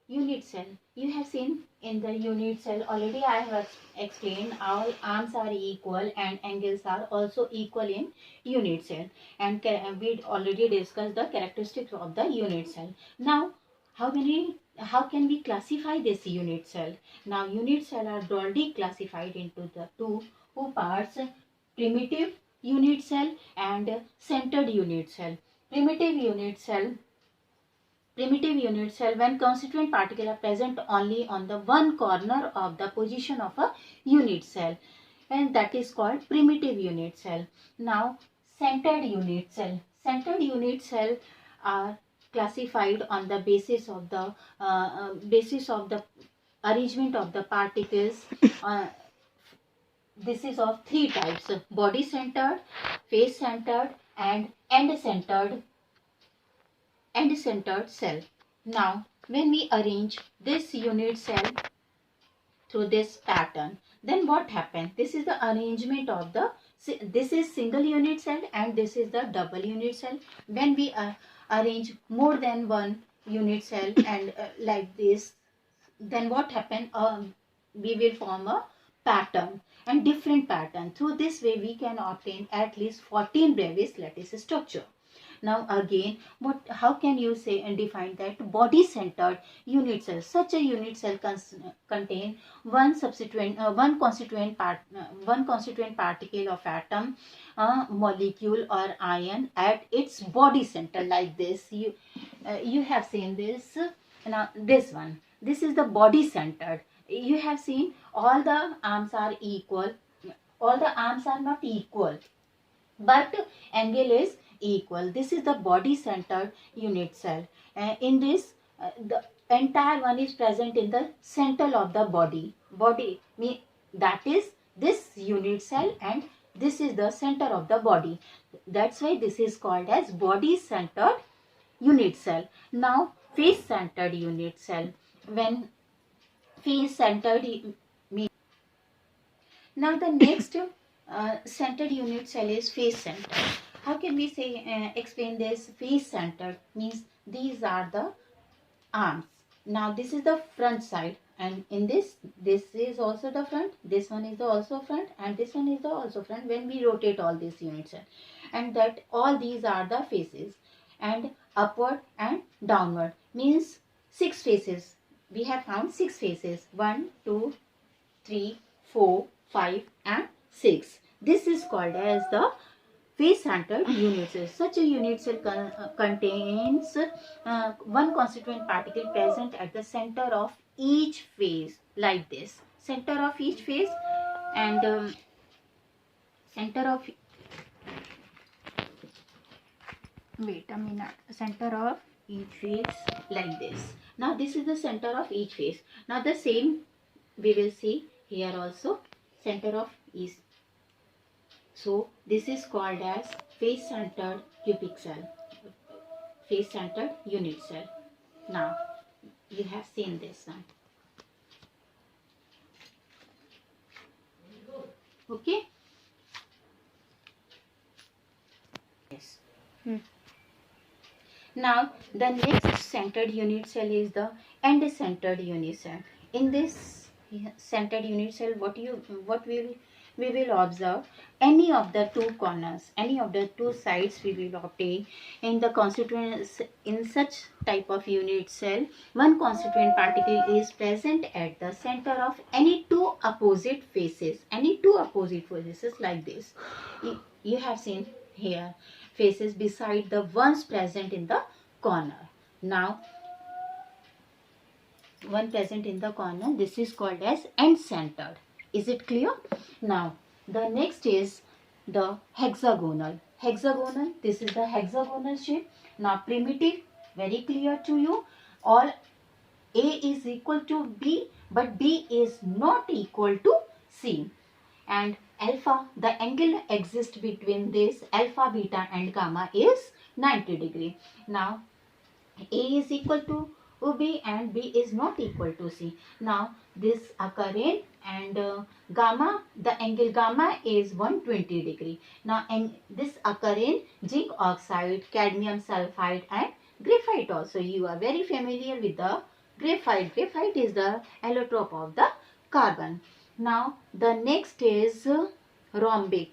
Unit cell. You have seen in the unit cell already I have explained all arms are equal and angles are also equal in unit cell, and we already discussed the characteristics of the unit cell. Now how can we classify this unit cell? Now unit cell are broadly classified into the two parts: primitive unit cell and centered unit cell. Primitive unit cell. Primitive unit cell, when constituent particles are present only on the one corner of the position of a unit cell, and that is called primitive unit cell. Now centered unit cell. Centered unit cell are classified on the basis of the arrangement of the particles. This is of three types: body centered, face centered, and end centered cell. Now, when we arrange this unit cell through this pattern, then what happens? This is the arrangement of the, this is single unit cell and this is the double unit cell. When we arrange more than one unit cell and like this, then what happens? We will form a pattern and different pattern. Through this way, we can obtain at least 14 Brevis lattice structure. Now again, how can you say and define that body centered unit cell? Such a unit cell contain one constituent particle of atom, molecule or ion at its body center, like this. You have seen this. Now this one. This is the body centered. You have seen all the arms are equal. All the arms are not equal, but angle is equal. This is the body centered unit cell. In this, the entire one is present in the center of the body. That is this unit cell, and this is the center of the body. That's why this is called as body centered unit cell. Now face centered unit cell. When face centered means, now the next centered unit cell is face centered. How can we say explain this? Face centered means these are the arms. Now this is the front side, and in this is also the front, this one is the also front, and this one is the also front when we rotate all these units, and that all these are the faces, and upward and downward means 6 faces. We have found 6 faces: 1, 2, 3, 4, 5 and 6. This is called as the face-centered unit cell. Such a unit cell contains one constituent particle present at the center of each face, like this. Center of each face, and center of, wait a minute, center of each face, like this. Now this is the center of each face. Now the same we will see here also, center of each. So this is called as face centered cubic cell, face centered unit cell. Now you have seen this one. Okay. Yes. Now the next centered unit cell is the end centered unit cell. In this centered unit cell, we will observe any of the two corners, any of the two sides we will obtain in the constituents. In such type of unit cell, one constituent particle is present at the center of any two opposite faces, like this. You have seen here faces beside the ones present in the corner. Now one present in the corner, this is called as end centered. Is it clear? Now the next is the hexagonal. This is the hexagonal shape. Now primitive, very clear to you. All A is equal to B, but B is not equal to C. And alpha, the angle exists between this alpha, beta and gamma is 90 degree. Now A is equal to B and B is not equal to C. Now this occurring, and gamma, the angle gamma is 120 degree. Now and this occurring zinc oxide, cadmium sulfide and graphite also. You are very familiar with the graphite. Graphite is the allotrope of the carbon. Now the next is rhombic.